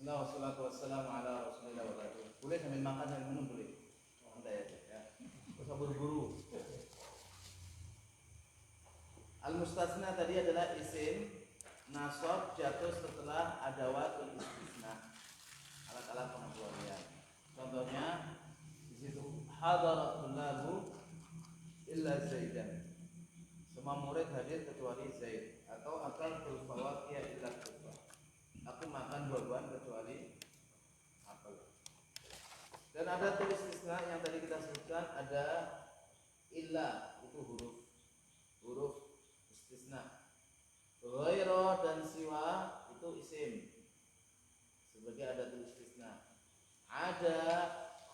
Bismillah wassalatu wassalamu ala rasulillah wa barakatuh. Boleh sambil makan sambil minum boleh. Santai aja ya. Enggak usah buru-buru. Al-mustasna tadi adalah isim nasab jatuh setelah adawatul istisna. Alat-alat pengecualian. Contohnya di situ hadaratul lahu illa zaidan. Semua murid hadir kecuali Zaid, atau akalul fawakih illa tufa. Aku makan buah-buahan kecuali apel. Dan ada tulis istisna yang tadi kita sebutkan, ada illa, itu huruf istisna. Ghaira dan siwa itu isim, sebagai ada tulis istisna. Ada,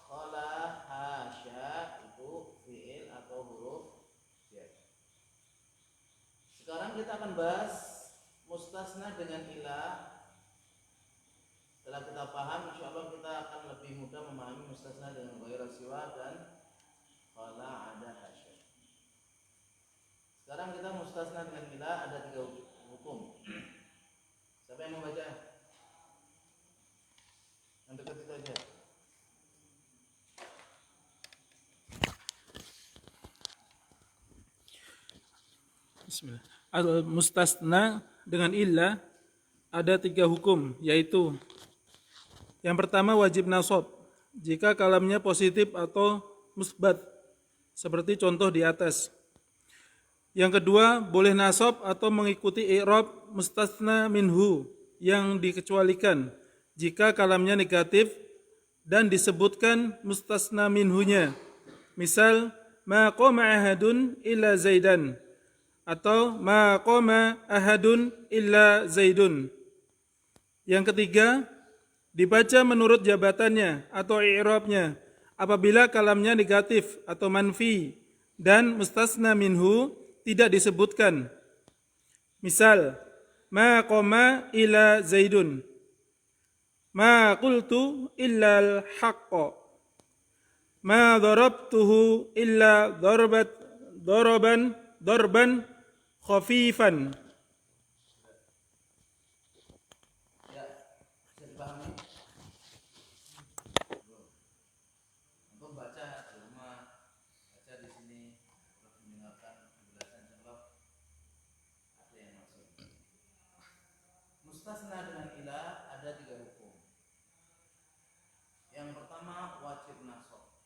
khala, hasya itu fi'il atau huruf jar. Sekarang kita akan bahas mustasna dengan ilah. Setelah kita paham, insya Allah kita akan lebih mudah memahami mustasna dengan ghaira siwa dan khala, ada, hasya. Sekarang kita mustasna dengan ilah, ada 3 hukum. Siapa yang membaca? Yang dekat itu aja. Bismillah. Al-mustasna dengan illah ada 3 hukum, yaitu yang pertama wajib nasab jika kalamnya positif atau musbat, seperti contoh di atas. Yang kedua boleh nasab atau mengikuti i'rab mustasna minhu yang dikecualikan jika kalamnya negatif dan disebutkan mustasna minhunya. Misal ma qama ahadun illa zaidan atau ma qama ahadun illa zaidun. Yang ketiga, dibaca menurut jabatannya atau i'rabnya apabila kalamnya negatif atau manfi dan mustasna minhu tidak disebutkan. Misal, ma qama illa zaidun, ma qultu illa al-haqqa, ma darabtuhu illa darban khafifan. Ya, bisa dipahami? Untuk baca di rumah, baca di sini, terus mendengarkan penjelasan contoh, ada yang masuk. Mustasna dengan ilah ada 3 hukum. Yang pertama wajib nasab.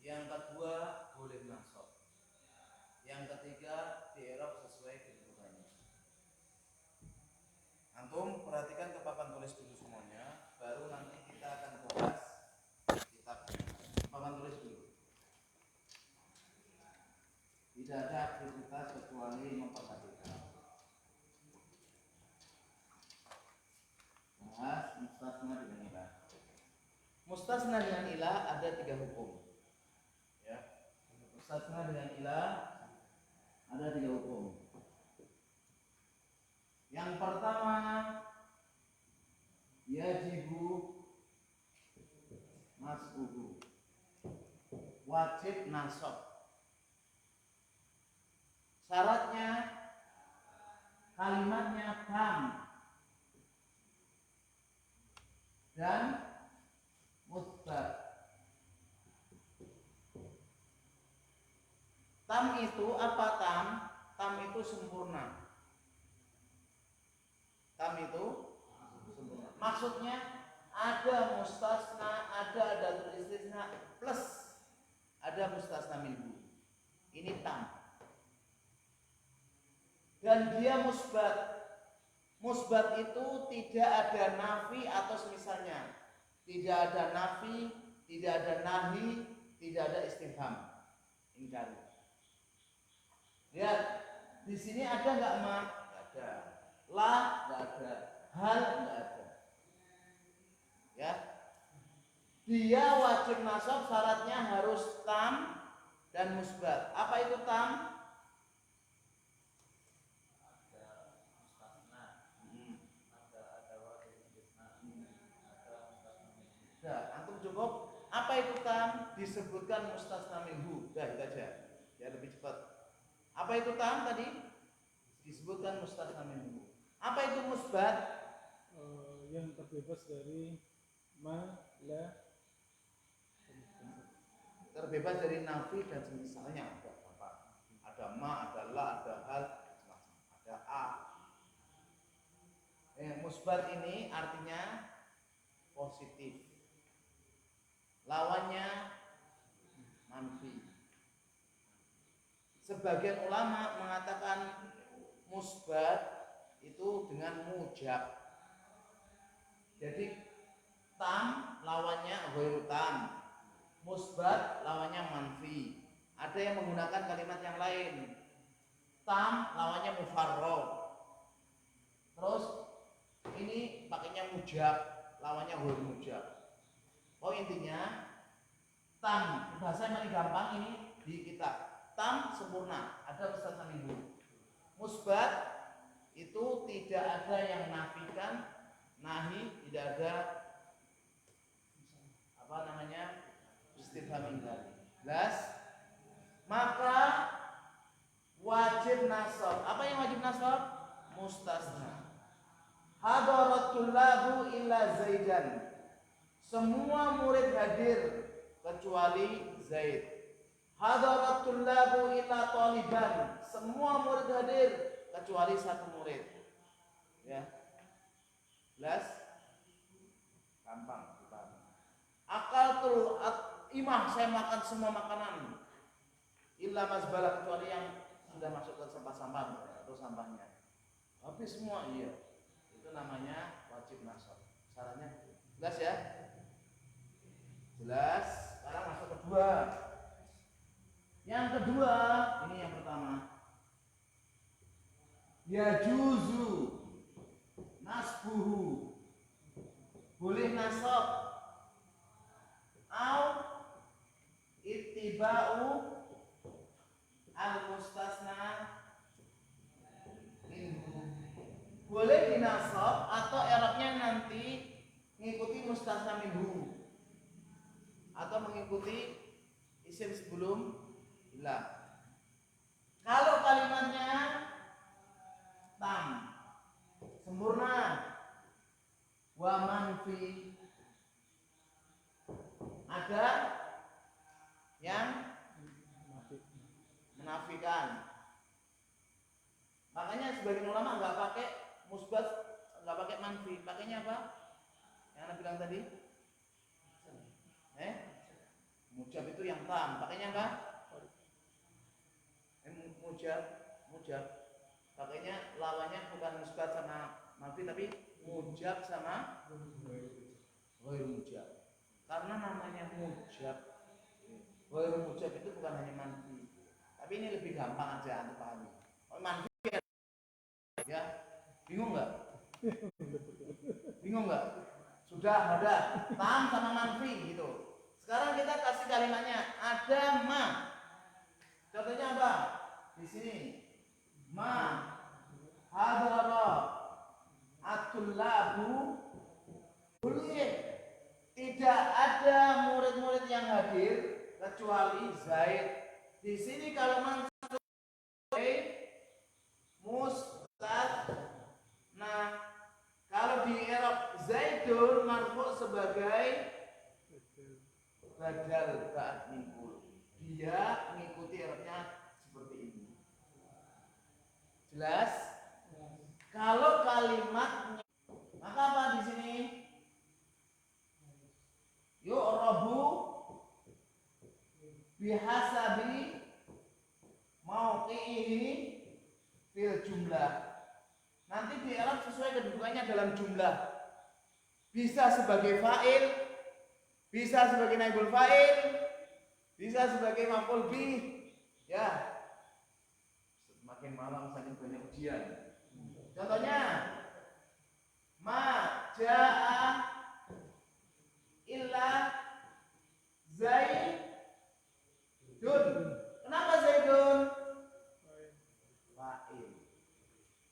Yang kedua boleh nasab. Yang ketiga i'rab sesuai kedudukannya. Antum perhatikan ke papan tulis dulu semuanya, baru nanti kita akan bahas kitabnya. Papan tulis dulu. Tidak ada aktivitas kecuali memperhatikan. Bahas mustasna dengan ilah. Mustasna dengan ilah ada 3 hukum. Ya. Mustasna dengan ilah ada 3 hukum. Yang pertama, yajibu nasbuhu, wajib nasab. Syaratnya kalimatnya tam dan musbat. Tam itu apa tam? Tam itu sempurna. Tam itu sempurna. Maksudnya ada mustasna, ada istisna plus ada mustasna minhu. Ini tam. Dan dia musbat. Musbat itu tidak ada nafi atau semisalnya. Tidak ada nafi, tidak ada nahi, tidak ada istifham. Ingkari. Lihat, di sini ada nggak ma? Nggak ada. La nggak ada. Hal nggak ada. Ya. Dia wajib nasab, syaratnya harus tam dan musbat. Apa itu tam? Antum cukup. Apa itu tam? Disebutkan mustasna minhu. Dah itu aja. Biar lebih cepat. Apa itu tam tadi? Disebutkan mustasna minhu. Apa itu musbat? Yang terbebas dari ma, la, Terbebas dari nafi dan semisalnya. Ada ma, ada la, ada hal, ada a. Musbat ini artinya positif. Lawannya manfi. Sebagian ulama mengatakan musbat itu dengan mujab. Jadi tam lawannya ghairu tam, musbat lawannya manfi. Ada yang menggunakan kalimat yang lain. Tam lawannya mufarrad. Terus ini pakainya mujab, lawannya ghairu mujab. Oh intinya tam bahasa yang paling gampang ini di kita. Tam sempurna, ada mustasna minhu. Musbat itu tidak ada yang nafikan, nahi, tidak ada apa namanya istifham ingkari. Maka wajib nasab. Apa yang wajib nasab? Mustasna. Hadaratul labu illa Zaidan. Semua murid hadir kecuali Zaid. Hadaratul labu illa taliban. Semua murid hadir kecuali satu murid. Ya. Jelas? Gampang dipahami. Akaltul imah, saya makan semua makanan. Illa mazbalah, kecuali yang sudah masuk ke sampah-sampah atau sampahnya. Habis semua, iya. Itu namanya wajib nasab. Syaratnya jelas ya? Jelas. Sekarang masuk kedua. Yang kedua, ini yang pertama. Yajuzu nasbuhu. Boleh nasab. Au ittiba'u al-mustasna minhu. Boleh dinasab atau i'rabnya nanti mengikuti mustasna minhu atau mengikuti isim sebelum ilah. Kalau kalimatnya tam sempurna wa manfi, ada yang menafikan. Makanya sebagian ulama nggak pakai musbat, nggak pakai manfi, pakainya apa? Yang Anda bilang tadi? Mujab itu yang tam, pakainya apa? Mujab. Pakainya lawannya bukan musbat sama manfi, tapi mujab sama ghairu mujab. Karena namanya mujab, ghairu mujab itu bukan hanya manfi. Tapi ini lebih gampang aja untuk pahami. Oh, manfi ya, bingung nggak? Bingung nggak? Sudah ada tam sama manfi gitu. Sekarang kita kasih kalimatnya. Ada ma. Contohnya apa? Di sini. Ma hadara at-tullabu. Boleh. Tidak ada murid-murid yang hadir kecuali Zaid. Di sini kalau masuk mustad. Nah, kalau di i'rab Zaidun marfu sebagai badal ba'd min kul. Dia mengikuti i'rabnya seperti ini. Jelas? Kalau kalimat maka apa di sini? Yu'rabu bihasabi mauqi'ihi fil jumlah. Nanti di i'rab sesuai kedudukannya dalam jumlah. Bisa sebagai fa'il, bisa sebagai naibul fa'il, bisa sebagai maf'ul bih. Ya. Semakin malam saking banyak ujian. Contohnya ma ja'a illa Zaidun. Kenapa Zaidun? Fa'il.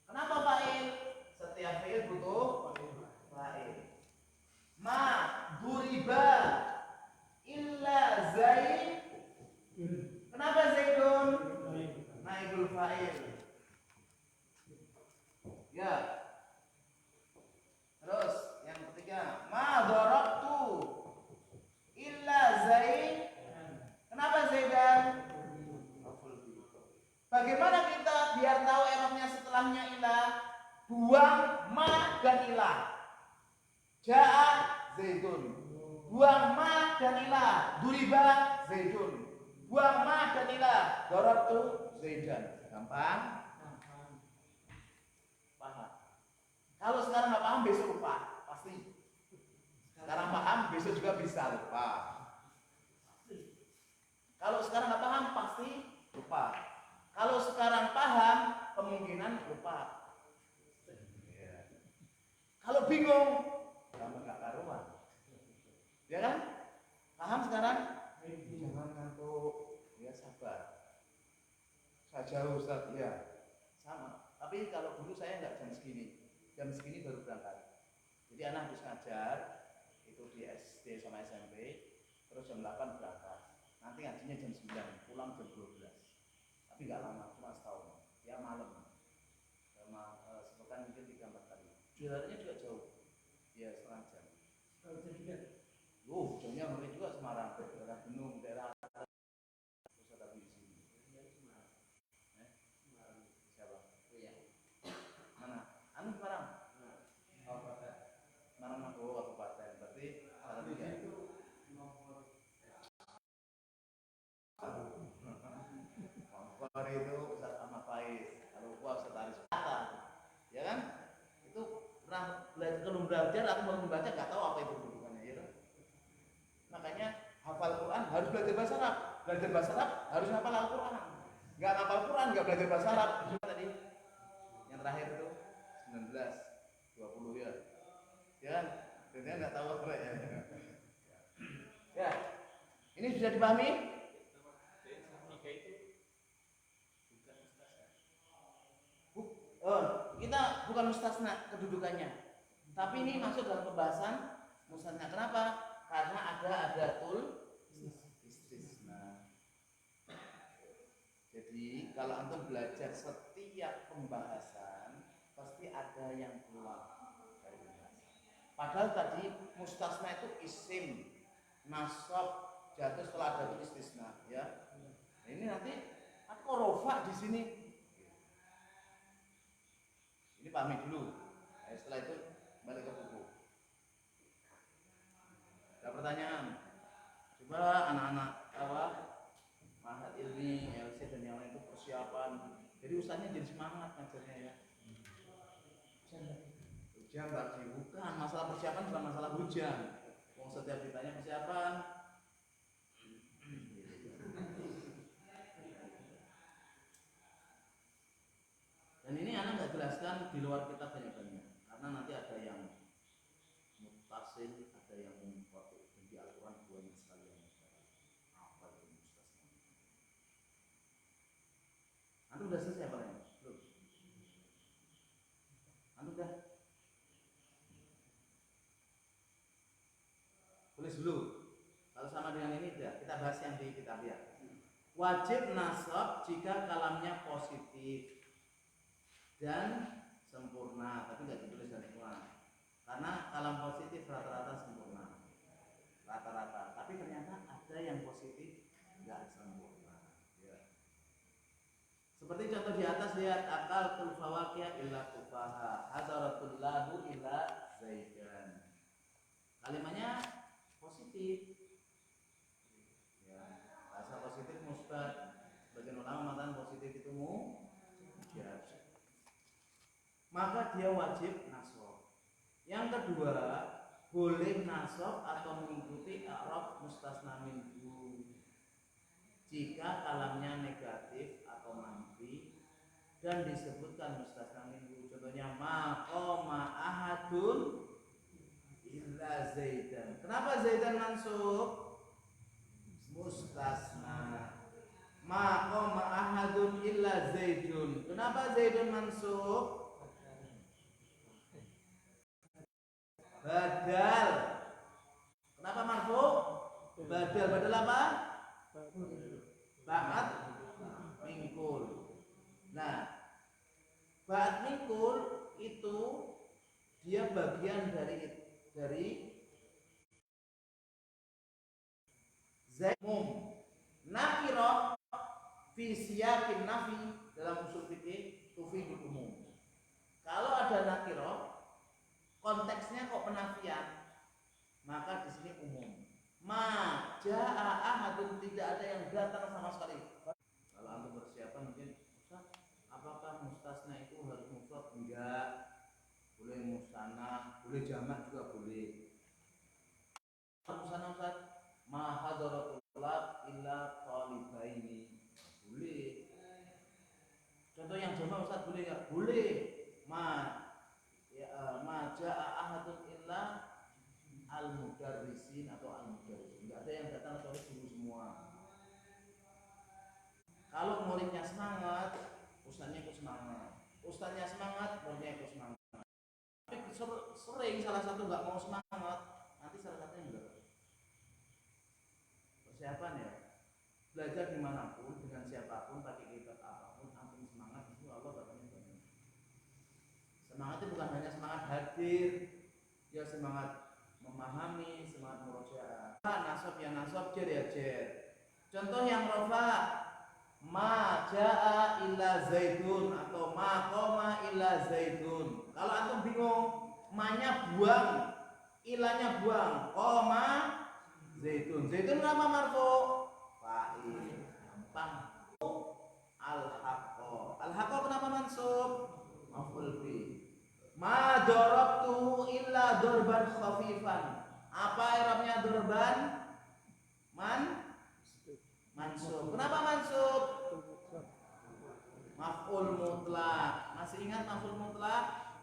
Kenapa fa'il? Setiap fi'il butuh fa'il. Ma duriba illa Zaid. Kenapa Zaidun? Naibul fa'il. Ya. ilah. Ja'a Zaidun. Buang ma dan ilah. Duriba Zaidun. Buang ma dan ilah. Darabtu Zaidan. Gampang? Paham. Kalau sekarang nggak paham, besok lupa. Pasti. Sekarang paham, besok juga bisa lupa. Kalau sekarang nggak paham, pasti lupa. Kalau sekarang paham, kemungkinan lupa. Kalau bingung, kamu nggak karuan. Ya kan? Paham sekarang? Jangan ngantuk. Ya sabar. Saya jauh Ustaz, ya. Sama. Tapi kalau dulu saya nggak jam segini baru berangkat. Jadi anak harus ngajar itu di SD sama SMP, terus jam 8 berangkat. Nanti ngajinya jam 9, pulang jam 12. Tapi nggak lama, cuma setahun. Ya malam. Sama sepekan mungkin 3-4 kali. Jalannya juga jauh. Ya setengah jam. Jamnya ngeri juga Semarang, daerah Gunung, daerah terus ada di sini. Siapa? Mana? Anu Semarang. Semarang kabupaten. Berarti ada 3. Bogor itu Ustaz Ahmad Faiz, kalau gua Ustaz Aris Kata, ya kan? Itu pernah belajar, aku baru membaca nggak tahu apa itu kedudukannya, ya kan? Makanya hafal Quran harus belajar bahasa Arab, belajar bahasa Arab harus hafal Al-Quran. Nggak hafal Quran nggak belajar bahasa Arab. Tadi yang terakhir itu 19, 20 ya, ya kan? Jadi nggak tahu apa ya. Ya, ini sudah dipahami? Kita bukan mustasna kedudukannya, tapi ini masuk dalam pembahasan mustasna. Kenapa? Karena ada adatul istisna. Jadi kalau antum belajar setiap pembahasan pasti ada yang keluar dari pembahasan. Padahal tadi mustasna itu isim, nasab, jatuh setelah adatul istisna, ya. Nah, ini nanti aku rofa di sini. Ini pahami dulu. Setelah itu balik ke buku. Ada pertanyaan? Coba anak-anak Mahat Ilmi, LC dan yang lain itu persiapan. Jadi usahanya jadi semangat ngajarnya ya. Hujan tadi bukan masalah persiapan, bukan masalah hujan. Wong setiap ditanya persiapan. Dan ini anak nggak jelaskan di luar kitab banyak-banyak, karena nanti ada yang muttasil, ada yang munqati. Dan di Al-Quran banyak sekali yang apa itu mustasna. Antum udah selesai apa ini? Belum? Antum udah? Tulis dulu. Kalau sama dengan ini udah, kita bahas yang di kitab ya. Wajib nasab jika kalamnya positif dan sempurna, tapi nggak ditulis dari Quran. Karena kalam positif rata-rata sempurna, rata-rata. Tapi ternyata ada yang positif nggak sempurna. Ya. Seperti contoh di atas, lihat akal tul fawakiyah illa tufaha, hadaratul lahu illa zaidan. Kalimatnya positif. Ya, bahasa positif musbat. Sebagian ulama mengatakan positif itu mujaz. Maka dia wajib nasab. Yang kedua, boleh nasab atau mengikuti i'rab mustasna minhu jika kalamnya negatif atau manfi dan disebutkan mustasna minhu. Contohnya maqama ahadun illa zaidan. Kenapa zaidan mansub? Mustasna. Maqama ahadun illa zaidun. Kenapa zaidun mansub? Badal. Kenapa marfu? Badal apa? Ba'at mingkul. Nah, ba'at mingkul itu dia bagian dari zaimum. Nakirah fi siyakin nafi dalam usul fikih tufidul umum. Kalau ada nakirah konteksnya kok penafian, maka di sini umum. Ma jaa ahadun, tidak ada yang datang sama sekali. Kalau antum persiapan mungkin, Ustaz, apakah mustasna itu harus mufrad? Enggak. Boleh musanna, boleh jamak juga boleh. Musanna Ustaz, ma hadaratul talab illa talibaini. Boleh. Contoh yang jamak Ustaz boleh enggak? Boleh. Ma jaa ahadun illa al-mudarrisin atau al-mudarrisin. Enggak ada yang datang kecuali guru semua. Kalau muridnya semangat, ustaznya ikut semangat. Ustaznya semangat, muridnya ikut semangat. Tapi sering salah satu nggak mau semangat, nanti salah satunya enggak. Persiapan ya. Belajar dimanapun, dengan siapapun, pakai kitab apapun, antum semangat, itu Allah bakal banyak. Semangat itu bukan hanya semangat hadir, ya semangat memahami, semangat murojaah. Nasab ya nasab, jer ya jer. Contoh yang rofa, ma jaa illa zaidun atau ma qoma illa zaidun. Kalau antum bingung, ma-nya buang, ilahnya buang, qoma zaidun. Zaidun kenapa marfu? Fa'il. Gampang. Al-haqqo. Al-haqqo kenapa mansub? Maf'ul bi. Ma darabtu illa darban khafifan. Apa i'rabnya darban? Mansub. Kenapa mansub? Maf'ul mutlak. Masih ingat maf'ul mutlak?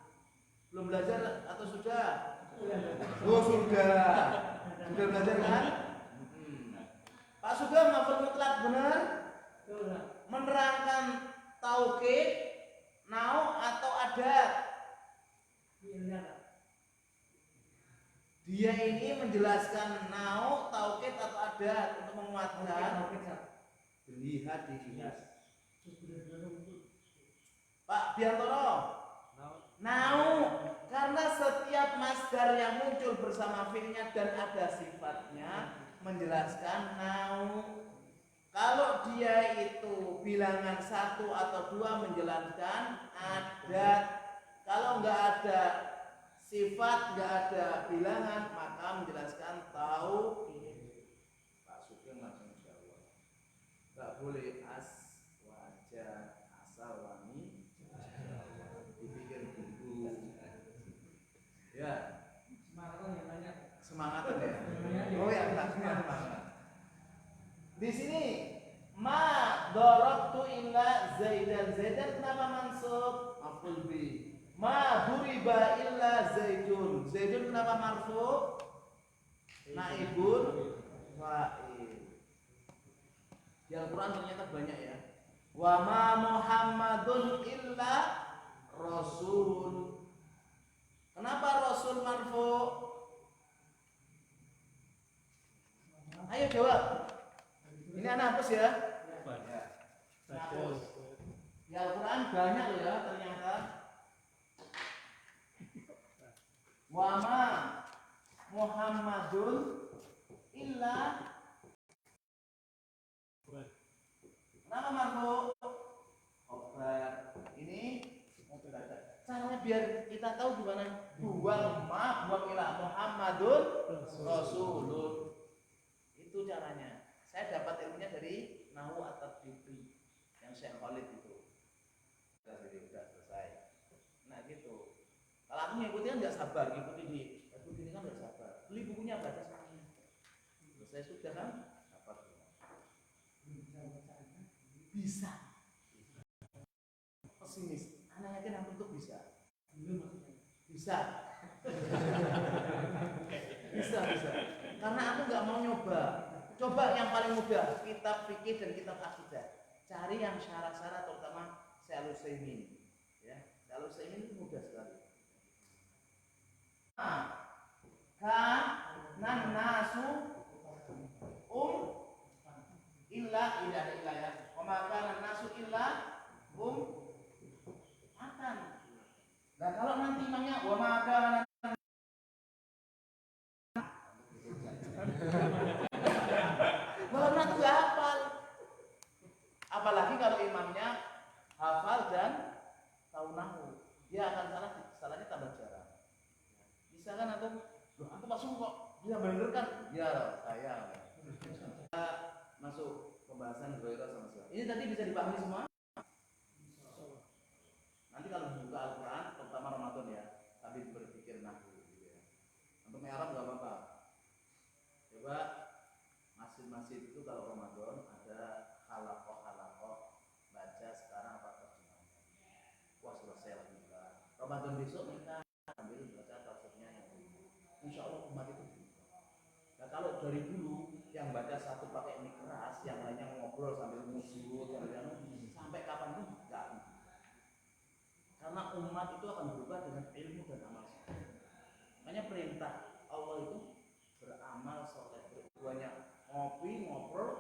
Belum belajar atau sudah? Oh sudah. Sudah belajar kan? Pak Sugeng, maf'ul mutlak benar? Menerangkan taukid, nau atau adat. Dia ini menjelaskan nau, taukid atau adat untuk menguatkan. Lihat dilihat. Pak Biantoro, nau, karena setiap masdar yang muncul bersama fi'ilnya dan ada sifatnya menjelaskan nau. Kalau dia itu bilangan 1 atau 2 menjelaskan adat. Kalau nggak ada sifat, nggak ada bilangan, maka menjelaskan tahu. Pak Sugeng langsung jawab. Nggak boleh wajah asal wani dipikir dulu. Ya. Semangatan ya. Oh ya, semangat. Di sini ma darabtu illa zaidan. Zaidan kenapa mansub? Maf'ul bi. Ma duriba illa zaidun. Zaidun kenapa marfu? Naibun fa'il. Di Al-Quran ternyata banyak ya. Wa ma Muhammadun illa rasul. Kenapa rasul marfu? Ayo jawab. Ini anak hapus ya. Hapus. Di Al-Quran banyak loh ya ternyata. Wa ma Muhammadun illa. Nama marfu obat. Ini caranya biar kita tahu gimana. Buang ma, buang ilah. Muhammadun Rasulun. Itu caranya. Saya dapat ilmunya dari Nahwu At-Tatbiqi yang Syekh Khalid itu. Sudah selesai. Nah gitu. Kalau aku ngikutin kan nggak sabar, ngikutin ini kan nggak sabar. Beli bukunya baca semuanya. Selesai sudah kan? Dapat. Bisa. Pesimis. Anak yakin aku tuh bisa. Bisa. Bisa. Karena aku nggak mau nyoba. Coba yang paling mudah, kitab fikih dan kitab akidah. Cari yang syarat-syarat terutama Syekh Al-Utsaimin. Ya, Syekh Al-Utsaimin itu mudah sekali. Nan nasu illa ada illa ya. Wa ma kana nasu illa makan. Nah, kalau nanti imamnya wa ma kana Malah tuh gak hafal. Apalagi kalau imamnya hafal dan tahu nahwu, dia akan salahnya tambah jarang. Bisa kan antum? Loh, antum langsung kok bisa bener kan? Ya, saya. Kita masuk pembahasan ghairah sama siwa. Ini tadi bisa dipahami semua? Nanti kalau buka Al-Quran, terutama Ramadan ya, sambil berpikir nahwu gitu ya. Untuk mi'rab nggak apa-apa. Coba masjid-masjid itu kalau Ramadan ada halakoh baca sekarang apa terjemahnya. Wah selesai lagi juga. Ramadan besok kita ambil baca tafsirnya yang ini. Insya Allah umat itu. Nah kalau dari dulu yang baca satu pakai mic keras, yang lainnya ngobrol sambil musik, sampai kapan pun nggak. Karena umat itu akan berubah dengan ilmu dan amal soleh. Makanya perintah Allah itu beramal soleh, banyak ngopi, ngobrol,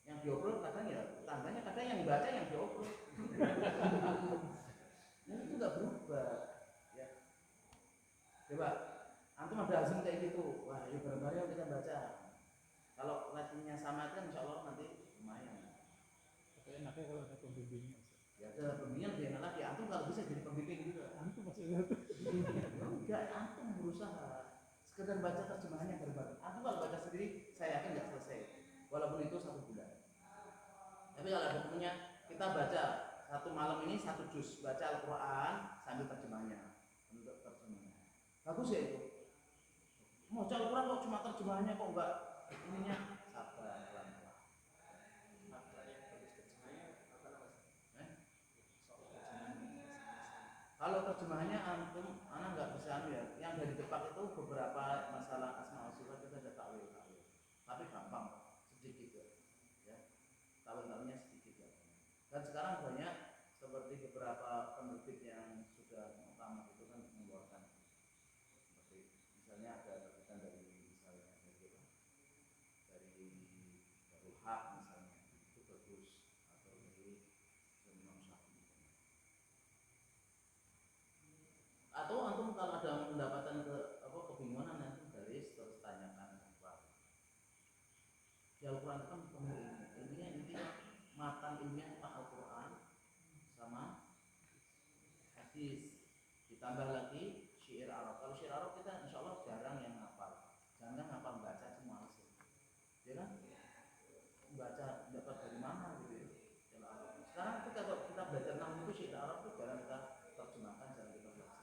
yang diobrol kadang ya tangganya, kadang yang baca yang diobrol. Nah itu nggak berubah, ya. Coba, antum ada azam kayak gitu, wah yuk bareng-bareng kita baca. Kalau levelnya sama kan insya Allah nanti lumayan. Tapi enaknya kalau ada pembimbingnya. Ya ada pembimbingan dia lagi, antum kalau bisa jadi pembimbing juga. Antum maksudnya itu. Enggak, antum berusaha sekedar baca terjemahannya bareng-bareng. Antum kalau baca sendiri, saya yakin nggak selesai, walaupun itu 1 bulan. Tapi kalau ada punya, kita baca satu malam ini 1 juz, baca Al-Quran sambil terjemahnya, untuk terjemahnya. Bagus ya itu. Mau baca Al-Quran kok cuma terjemahannya kok enggak ininya, sabar pelan-pelan. Kalau terjemahannya antum, anak nggak bisa ambil. Yang dari depan itu beberapa masalah asma wa sifat kita ada takwil. Tapi gampang, sedikit ya. Takwil-takwilnya sedikit ya. Dan sekarang banyak seperti beberapa penerbit yang sudah utama itu kan mengeluarkan seperti misalnya ada terbitan dari misalnya dari Darul Haq misalnya itu bagus, atau dari Imam Syafi'i. Atau antum kalau ada mendapatkan kebingungan nanti garis terus tanyakan apa. Di Al-Quran itu kan penuh ilmu. Intinya matan ilmiah Al-Quran sama hadis. Ditambah lagi syair Arab. Kalau syair Arab kita insya Allah jarang yang hafal. Jarang hafal baca semua hasil. Ya kan? Baca dapat dari mana gitu ya. Sekarang kita belajar nahwu itu syair Arab itu jarang kita terjemahkan, jarang kita belajar.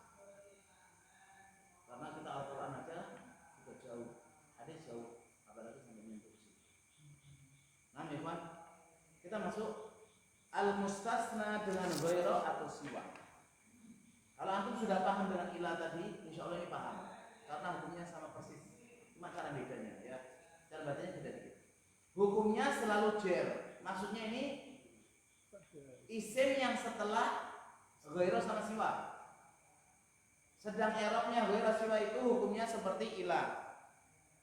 Karena kita Al-Quran aja sudah jauh, hadis jauh, apalagi sampai menyentuh situ. Nah, Ikhwan, kita masuk al-mustasna dengan ghairah atau siwa. Kalau antum sudah paham dengan ilah tadi, insya Allah ini paham. Karena hukumnya sama persis, cuma cara bedanya ya. Cara bacanya beda dikit. Hukumnya selalu jer. Maksudnya ini isim yang setelah ghairah sama siwa. Sedang i'rabnya ghairah siwa itu hukumnya seperti ilah.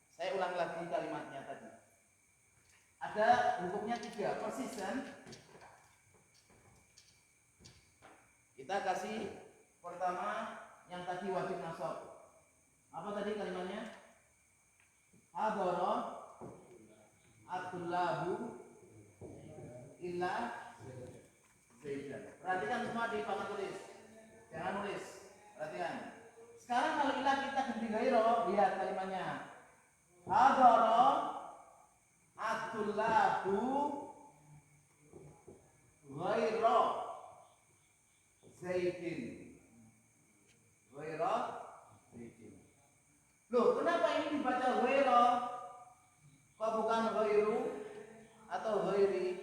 Saya ulang lagi kalimatnya tadi. Ada hukumnya 3, persis kan? Kita kasih pertama yang tadi wajib nasab. Apa tadi kalimatnya? Hadara at-tullabu illa Zaidan. Perhatikan semua di papan tulis. Jangan nulis. Perhatikan. Sekarang kalau ilah kita di ghairah, lihat kalimatnya. Hadara at-tullabu ghairah Zaidin. Ghairah Zaidin. Loh, kenapa ini dibaca ghairah? Kok bukan ghairu atau ghairi?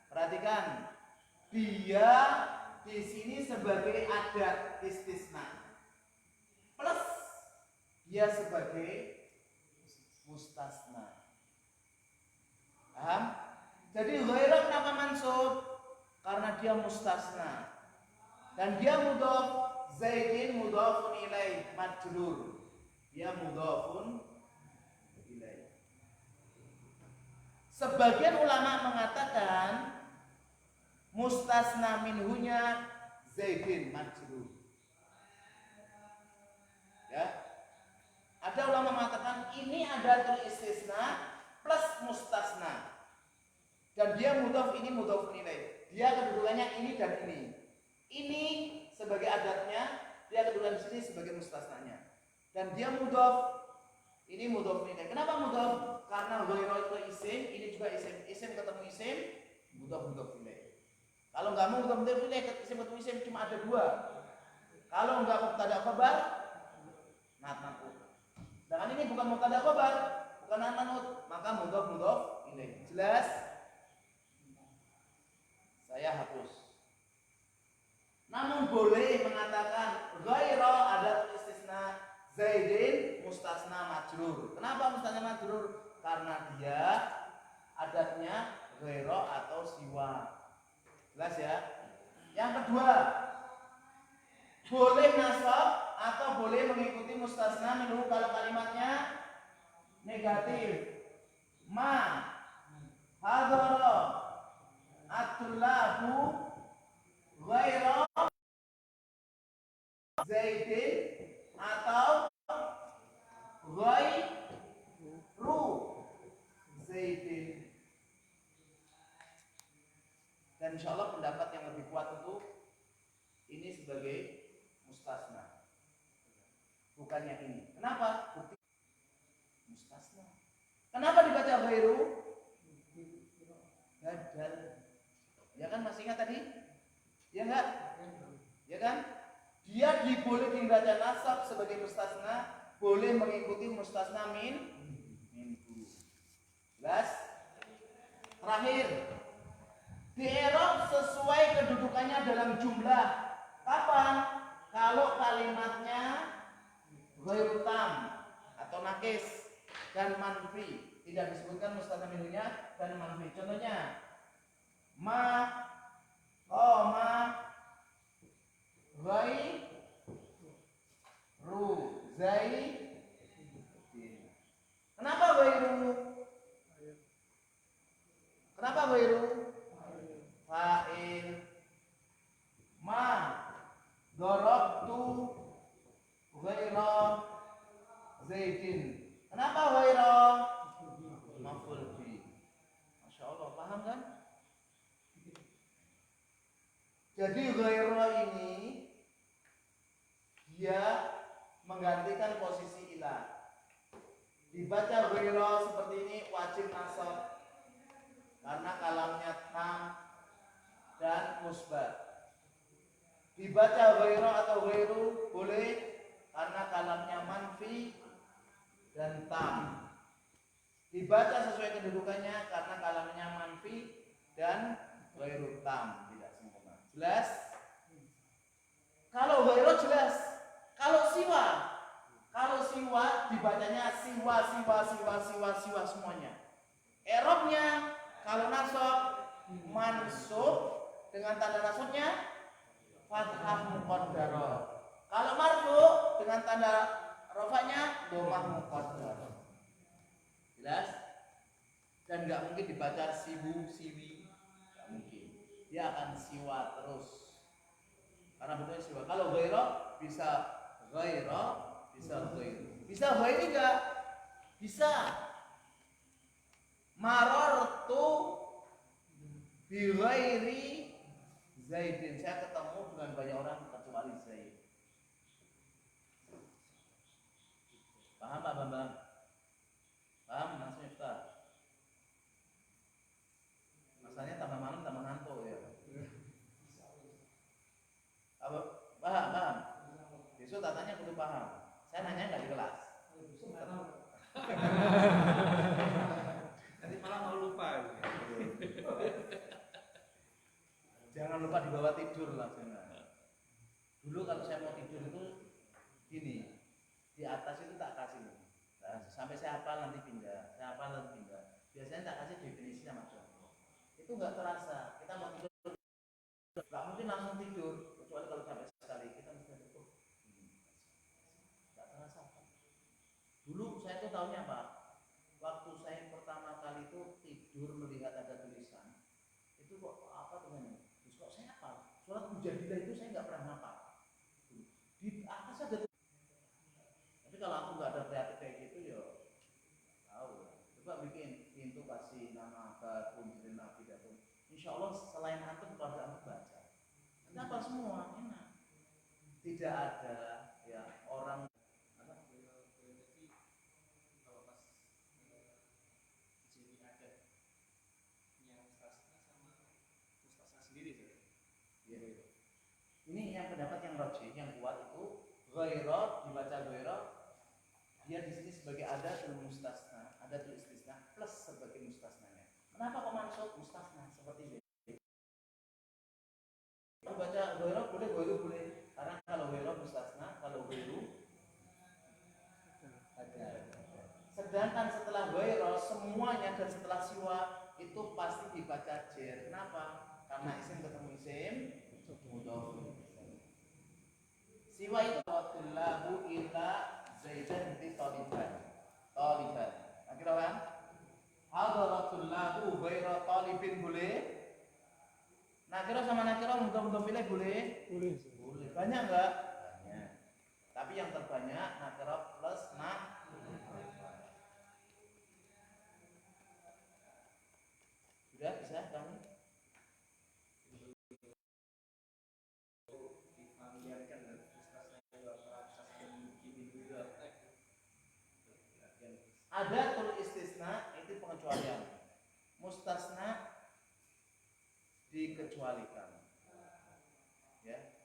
Perhatikan. Dia di sini sebagai adat istisna. Plus dia sebagai mustasna. Paham? Jadi ghairah kenapa mansub? Karena dia mustasna. Dan dia mudhaf, Zaidin mudhafun ilaih, majrur. Dia mudhafun ilaih. Sebagian ulama mengatakan mustasna minhunya Zaidin majrur. Ya. Ada ulama mengatakan ini adatul istisna plus mustasna. Dan dia mudhaf, ini mudhafun ilaih. Dia kedudukannya ini dan ini. Ini sebagai adatnya, dia kedudukan di sini sebagai mustasnanya. dan dia mudhof. Ini mudhof ilaih. Kenapa mudhof? Karena ghaira itu isim, ini juga isim. Isim ketemu isim, mudhof ilaih. Kalau nggak mau mudhof ilaih, isim ketemu isim cuma ada dua. Kalau nggak mubtada khabar, na'at man'ut. Sedangkan ini bukan mubtada khabar, bukan na'at man'ut, maka mudhof ilaih. Jelas? Saya hapus. Namun boleh mengatakan ghaira ada istisna Zaidin mustasna majrur. Kenapa mustasna majrur? Karena dia adatnya ghaira atau siwa. Jelas ya? Yang kedua, boleh nasab atau boleh mengikuti mustasna minhu kalau kalimatnya negatif. Ma hadara at-tullabu ghaira Zaidin atau ghairu Zaidin. Dan insya Allah pendapat yang lebih kuat itu ini sebagai mustasna, bukan yang ini. Kenapa? Bukti mustasna. Kenapa dibaca ghairu? Badal. Ya kan, masih ingat tadi? Ya enggak? Ya kan? Dia boleh dibaca nasab sebagai mustasna, boleh mengikuti mustasna minhu. Jelas? Terakhir, di-i'rab sesuai kedudukannya dalam jumlah. Kapan? Kalau kalimatnya ghairu tam atau nakis dan manfi, tidak disebutkan mustasna minhunya dan manfi. Contohnya, ma qama ghairu Zaidin. Kenapa ghairu? Kenapa ghairu? Fa'il. Ma darabtu ghaira Zaidin. Kenapa ghaira? Maf'ul bi. Masya Allah, paham kan? Jadi ghaira ini dia menggantikan posisi ilah. Dibaca ghaira seperti ini wajib nasab karena kalamnya tam dan musbat. Dibaca ghaira atau ghairu boleh karena kalamnya manfi dan tam. Dibaca sesuai kedudukannya karena kalamnya manfi dan ghairu tam, tidak sempurna. Jelas? Kalau ghairu jelas. Kalau siwa dibacanya siwa semuanya. I'rabnya kalau nasab mansub dengan tanda nasabnya fathah muqaddarah. Kalau marfu dengan tanda rafa'nya dhammah muqaddarah. Jelas? Dan enggak mungkin dibaca siwi, enggak mungkin. Dia akan siwa terus. Karena bentuknya siwa. Kalau ghaira bisa ghaira, bisa ghairu. Bisa ghairi enggak? Bisa. Marartu bi ghairi Zaidin. Saya ketemu dengan banyak orang kecuali Zaid. Paham Pak Bambang? Paham? Langsung Ustaz. Masalahnya tambah malam tambah ngantuk ya. Apa? Paham? Besok tatanya kudu paham. Saya nanya nggak di kelas. Nanti malah mau lupa. Jangan lupa dibawa tidur lah, jangan. Dulu kalau saya mau tidur itu gini, di atas itu tak kasih. Nah, sampai saya hafal nanti pindah. Biasanya tak kasih definisi sama contoh. Itu nggak terasa. Kita mau tidur, nggak mungkin langsung tidur. Kecuali kalau capek sekali, kita mesti tidur. Nggak terasa. Dulu saya tuh tahunya apa? Waktu saya pertama kali itu tidur melihat ada tulisan, itu kok apa tulisannya? Terus kok saya hafal? Surat Mujadilah itu saya nggak pernah hafal. Di atas ada. Tapi kalau aku nggak ada kreatif kayak gitu ya tahu. Coba bikin pintu kasih nama ke kunci nabi datun. Insya Allah selain antum keluarga antum baca. Kenapa semua enak? Tidak ada ya orang apa? dia di sini sebagai adatul mustasna, adatul istisna plus sebagai mustasnanya. Kenapa kok mansub mustasna seperti ini? Baca ghairu boleh, ghairu boleh. Karena kalau ghairu mustasna, kalau ghairu ada. Sedangkan setelah ghairu semuanya dan setelah siwa itu pasti dibaca jer. Kenapa? Karena isim ketemu isim mudhof. Siwa itu tullahu ila zaidan di taliban. Taliban. Akhirnya kan? Hadaratul lahu ghairu talibin boleh? Nakira sama nakira mudah-mudah pilih boleh? Boleh. Boleh. Banyak enggak? Banyak. Tapi yang terbanyak nakira plus nah. Sudah bisa kamu? Ada tul istisna itu pengecualian. Mustasna dikecualikan. Ya.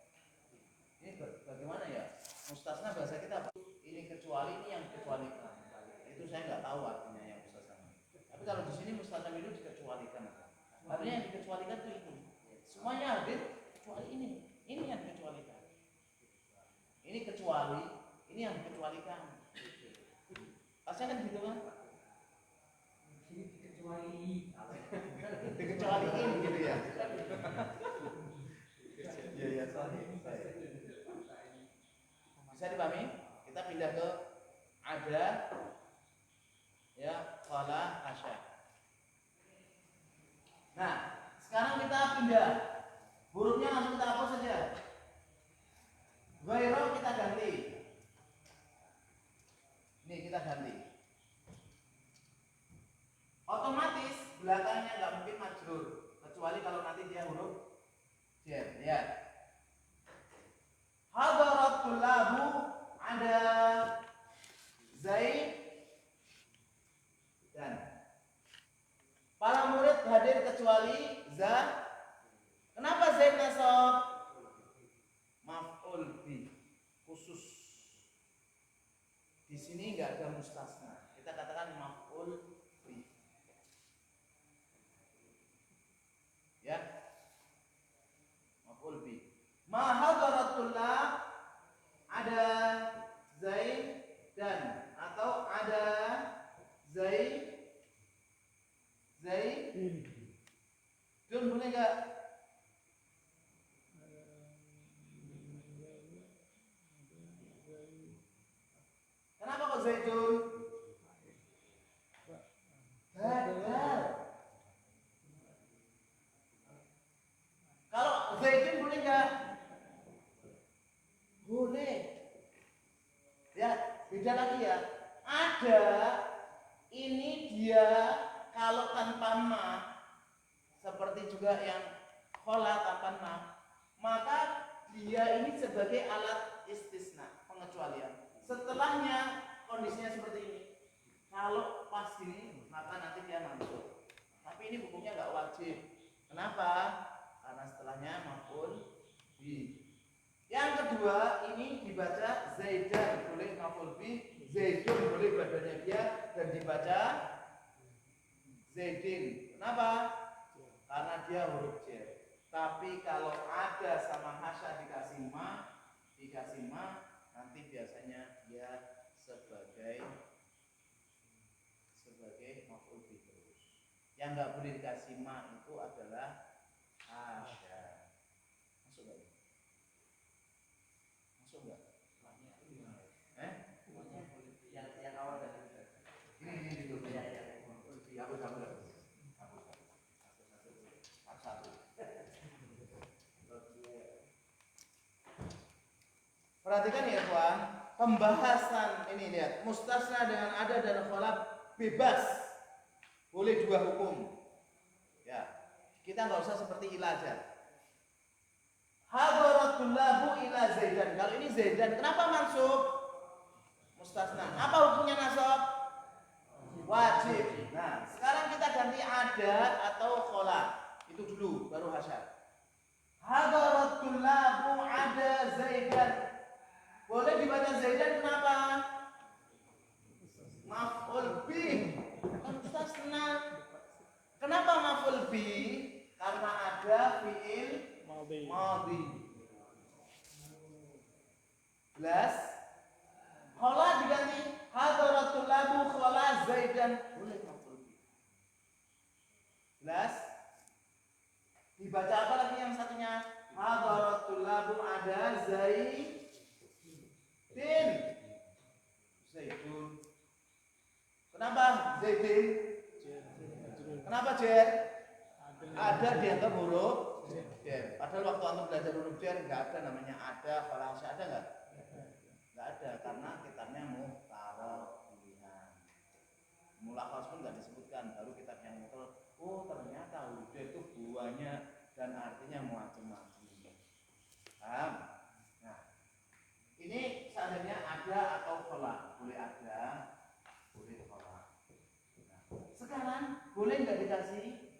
Ini bagaimana ya? Mustasna bahasa kita apa? Ini kecuali, ini yang dikecualikan. Itu saya nggak tahu artinya yang mustasna. Tapi kalau di sini mustasna itu dikecualikan. Artinya yang dikecualikan itu ini. Semuanya hadir kecuali ini. Ini yang dikecualikan. Ini kecuali, ini yang dikecualikan. Pasti kan gitu kan? Dikecualiin gitu ya. Iya, sorry. Bisa dipahami? Kita pindah ke ada ya qala asya. Nah, sekarang kita pindah. Hurufnya langsung kita hapus saja. Ghairu kita ganti. Ini kita ganti. Otomatis belakangnya nggak mungkin majrur kecuali kalau nanti dia huruf jar. Lihat. Hadaratul lahu ada Zaid dan para murid hadir kecuali za. Kenapa Zaid nasab? Maf'ul bi khusus. Di sini nggak ada mustasna. Kita katakan maf'ul bi. Ya. Maf'ul bi. Ma hadaratullah ada Zaid dan atau ada Zaid Dun boleh nggak? Kenapa kok Zaidun? Badal. Kalau Zaidun boleh nggak? Boleh. Ya, beda lagi ya. Ada ini dia kalau tanpa ma seperti juga yang khola tanpa ma, maka dia ini sebagai alat istisna, pengecualian. Setelahnya kondisinya seperti ini. Kalau pas gini, maka nanti dia masuk. Tapi ini hukumnya nggak wajib. Kenapa? Karena setelahnya maf'ul bi. Yang kedua, ini dibaca Zaidan boleh maf'ul bi, Zaidun boleh badannya dia dan dibaca Zaidin. Kenapa? Karena dia huruf jar. Tapi kalau ada sama hasya dikasih ma, nanti biasanya dia sebagai maf'ul bi terus. Yang nggak boleh dikasih ma itu adalah hasya. Masuk nggak? Masuk nggak? Yang awal tadi. Ini dulu. Ya, aku tahu. Perhatikan ya kawan, pembahasan ini lihat mustasna dengan ada dan kholaf bebas, boleh dua hukum. Ya, kita nggak usah seperti ila aja. Hadaratul lahu ila Zaidan. Kalau ini Zaidan, kenapa mansub? Mustasna. Apa hukumnya nasab? Wajib. Nah, sekarang kita ganti ada atau kholaf. Itu dulu, baru hasya. Hadaratul lahu ada Zaidan. Boleh dibaca Zaidan kenapa? maf'ul bi karena ada fi'il Madhi. madhi. Jelas? Khola diganti hadaratul labu khola zaidan, boleh maf'ul bi. Jelas? Dibaca apa lagi yang satunya? Hadaratul labu ada zaidin. Zaidun. Kenapa zaidin? Kenapa jer? Ada dianggap huruf jer. Padahal waktu antum belajar huruf jer nggak ada namanya ada, falasya ada nggak? Nggak ada karena kitabnya muhtaroh pilihan. Mulakhas pun nggak disebutkan. Baru kitab yang muhtaroh. Oh ternyata huruf jer itu buahnya dan artinya macam-macam. Paham? Nah, ini seandainya ada atau khola, boleh ada, boleh khola. Nah, sekarang boleh nggak dikasih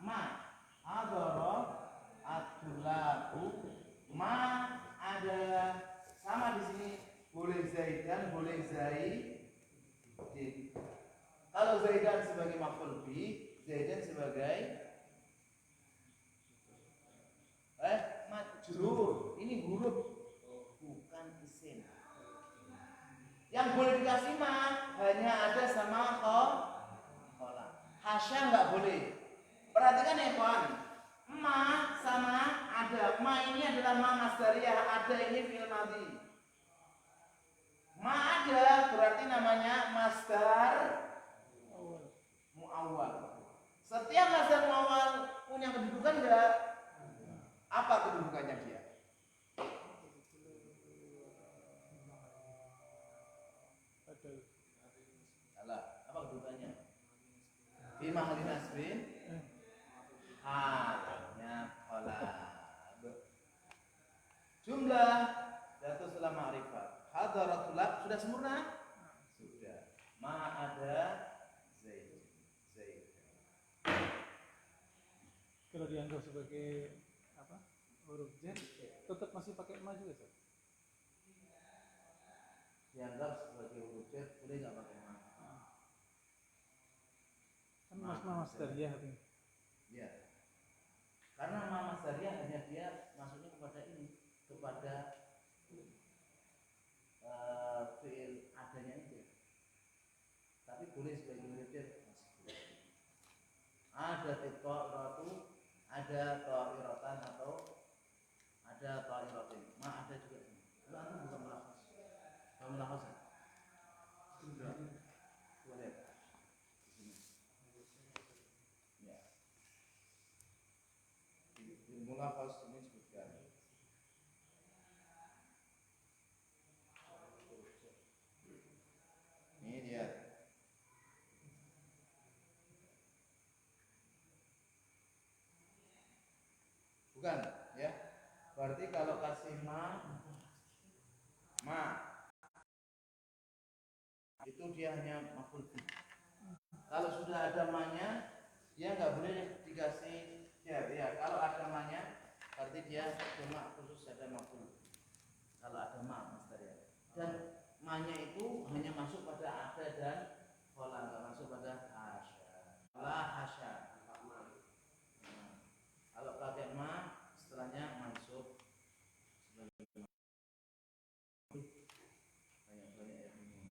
ma hadara adulabu ma ada sama di sini boleh zaidan boleh zaidin. Kalau zaidan sebagai maf'ul bi, zaidan sebagai majrur. Ini huruf bukan isim. Yang boleh dikasih ma hanya ada sama khola. Hasya nggak boleh. Perhatikan ya kawan, ma sama ada. Ma ini adalah ma masdariyah, ada ini fi'il madhi. Ma ada berarti namanya masdar muawwal. Setiap masdar muawwal punya kedudukan enggak? Apa kedudukannya dia? Salah. Apa kedudukannya? Fi mahalli nasbin halnya qalab. Jumlah datu setelah ma'rifat. Hadaratul lab sudah sempurna? Sudah. Ma ada zaid. Kalau dianggap sebagai apa? Huruf jar, tetap masih pakai ma juga, Ustaz? Dianggap sebagai huruf jar boleh nggak pakai ma? Kan masdariyah ini. Ya. Karena ma masdariyah hanya dia masuknya kepada ini, kepada fi'il adanya itu. Tapi boleh sebagai huruf jar masih boleh. Ada ta'iratu, ada ta'iratan atau ada ta'iratin. Ma ada juga. Itu antum bukan melakhas. Kalau melakhas ya? Sudah. Boleh. Ya. Di mulakhas ini sebutkan. Ini dia. Bukan, ya. Berarti kalau kasih ma itu dia hanya maf'ul bi. Kalau sudah ada ma-nya, dia nggak boleh dikasih ya. Kalau ada ma-nya, berarti dia cuma khusus ada maf'ul. Kalau ada ma masdariyah. Dan ma-nya itu hanya masuk pada ada dan khola, nggak masuk pada hasya. La hasya. Kalau pakai ma, setelahnya mansub sebagai banyak ya ini.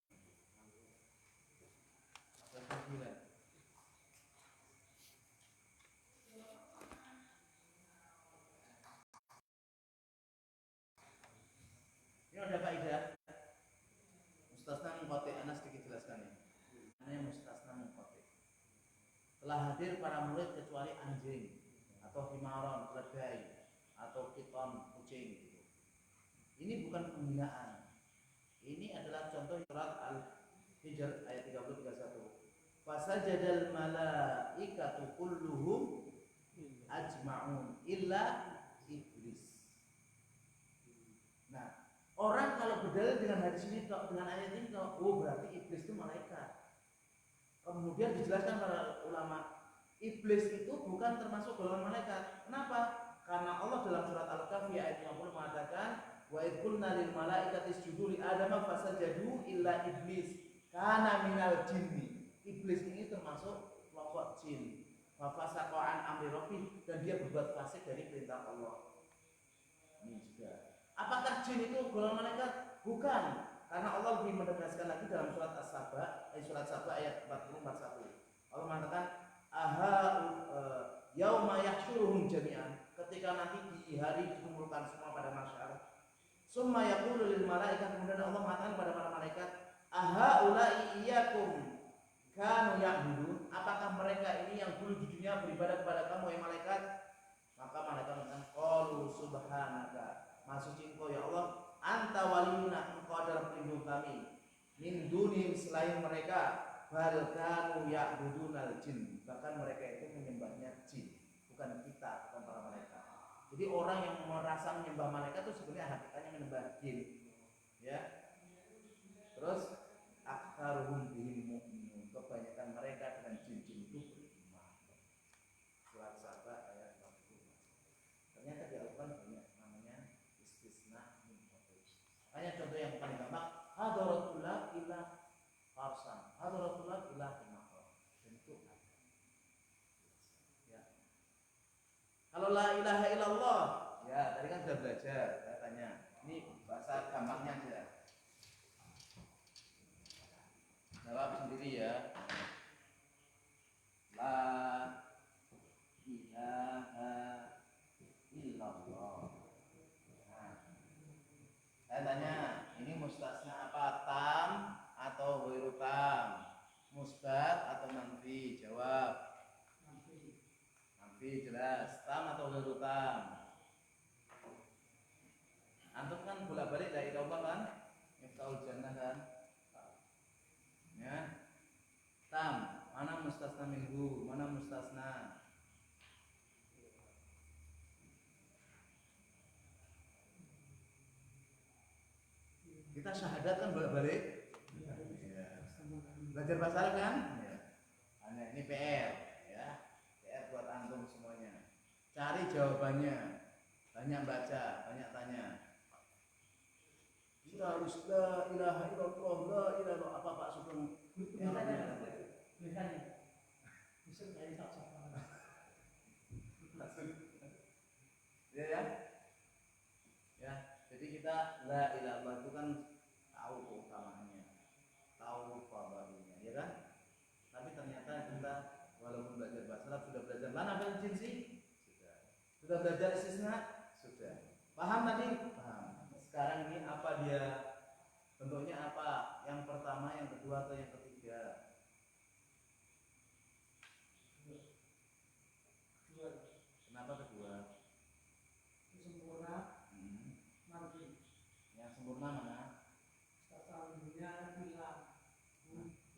Ini ada kaidah mustasna munqati. Anas sedikit jelaskan ya. Namanya mustasna munqati. Telah hadir para murid kecuali anjing atau himaron, keledai atau piton, kucing gitu. Ini bukan penghinaan. Ini adalah contoh surat Al-Hijr ayat 30-31. Fasajadal malaikatu kulluhum ajma'un illa iblis. Nah, orang kalau berdalil dengan hadis ini dengan ayat ini, oh berarti iblis itu malaikat. Kemudian dijelaskan para ulama, iblis itu bukan termasuk golongan malaikat. Kenapa? Karena Allah dalam surat Al-Kahfi ayat 50 mengatakan, wa idh qulna lil malaikati isjudu li adama fasajadu illa iblis kana minal jinni. Iblis ini termasuk kelompok jin. fafasaqa an amri rabbih, dan dia berbuat fasik dari perintah Allah. Ini juga. Apakah jin itu golongan malaikat? Bukan. Karena Allah lebih menegaskan lagi dalam surat As-Saba, surat Saba ayat 40-41. Allah mengatakan yauma yahsyuruhum jami'an, ketika nanti di hari dikumpulkan semua pada masyar. Summa yaqulu lil malaikat, kemudian Allah mengatakan kepada para malaikat, ahaula'i iyyakum kanu ya'budun, apakah mereka ini yang dulu di dunia beribadah kepada kamu ya malaikat? Maka malaikat mengatakan qalu subhanaka, maha suci engkau ya Allah, anta waliyuna, engkau adalah pelindung kami, min dunim, selain mereka, bal kanu ya'budunal jin, bahkan mereka itu menyembahnya jin, bukan kita, bukan para malaikat. Jadi orang yang merasa menyembah malaikat itu sebenarnya hakikatnya menyembah jin, ya. Terus aktsaruhum bihim mu'minun, kebanyakan mereka dengan jin-jin itu beriman. Surat Saba ayat 40. Ternyata di Al-Qur'an banyak namanya istisna min qaul. Hanya contoh yang paling gampang, hadratullah ila farsan, hadratullah ila mahram. Bentuk ada. Ya. Kalau la ilaha illallah, ya tadi kan sudah belajar, saya tanya. Ini bahasa gampangnya aja. Jawab sendiri ya. La ilaha illallah. Nah, saya tanya, ini mustasna apa? Tam atau ghairu tam? Musbat atau manfi? Jawab. Manfi jelas. Tam atau ghairu tam? Antum kan bolak-balik dari Allah kan? Miftahul jannah kan? Ya. Tam, mana mustasna minhu, mana mustasna? Kita syahadat kan bolak-balik. Ya. Belajar bahasa Arab kan? Ya. Nah, ini PR ya. PR buat antum semuanya. Cari jawabannya. Banyak baca, banyak tanya. Kita harus la ilaha illallah, la ilaha illallah. Apa Pak Sugeng? Biasanya bisa jadi tak. Ya ya. Ya, jadi kita la ilaha illallah itu kan tahu keutamaannya, tahu fadilnya, ya kan? Tapi ternyata kita walaupun belajar bahasa Arab, sudah belajar mana fil jinsi? Sudah belajar istisna? Sudah. Paham tadi? Paham. Sekarang ini apa dia? Bentuknya apa? Yang pertama, yang kedua, atau yang ketiga? Kenapa kedua? Sempurna, nanti. Yang sempurna mana? Statusnya hilang.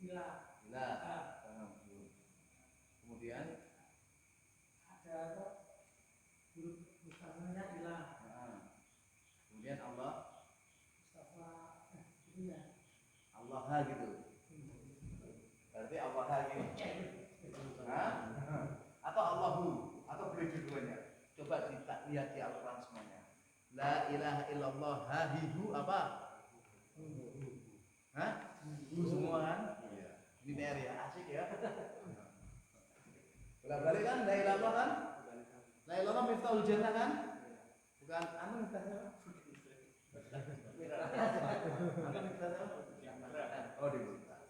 Bila. Kemudian Ada apa? Huruf mustafanya hilang. Kemudian Allah, Mustafa Allah gitu. Berarti Allah gini. Atau Allahu, atau boleh dua-duanya. Coba kita lihat di Al-Quran semuanya. La ilaha illallah hahihu apa? Hah? Semua kan? Iya. Ini PR ya, asik ya. Bolak-balik kan? La ilaha illallah kan? La ilaha illallah miftahul jannah kan? Bukan anu miftahnya. Anu miftahnya. Oh di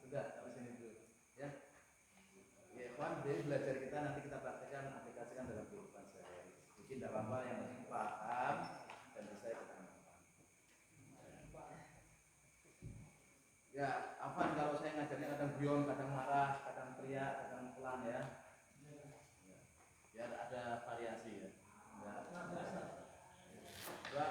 sudah di sini dulu ya. Ya kawan, jadi belajar kita nanti kita praktekkan, aplikasikan dalam kehidupan sehari-hari. Jadi tidak apa-apa, yang penting paham dan bisa kita amalkan. Ya, Afan kalau saya ngajarnya kadang guyon, kadang marah, kadang teriak, kadang pelan ya. Biar ada variasi ya. Doa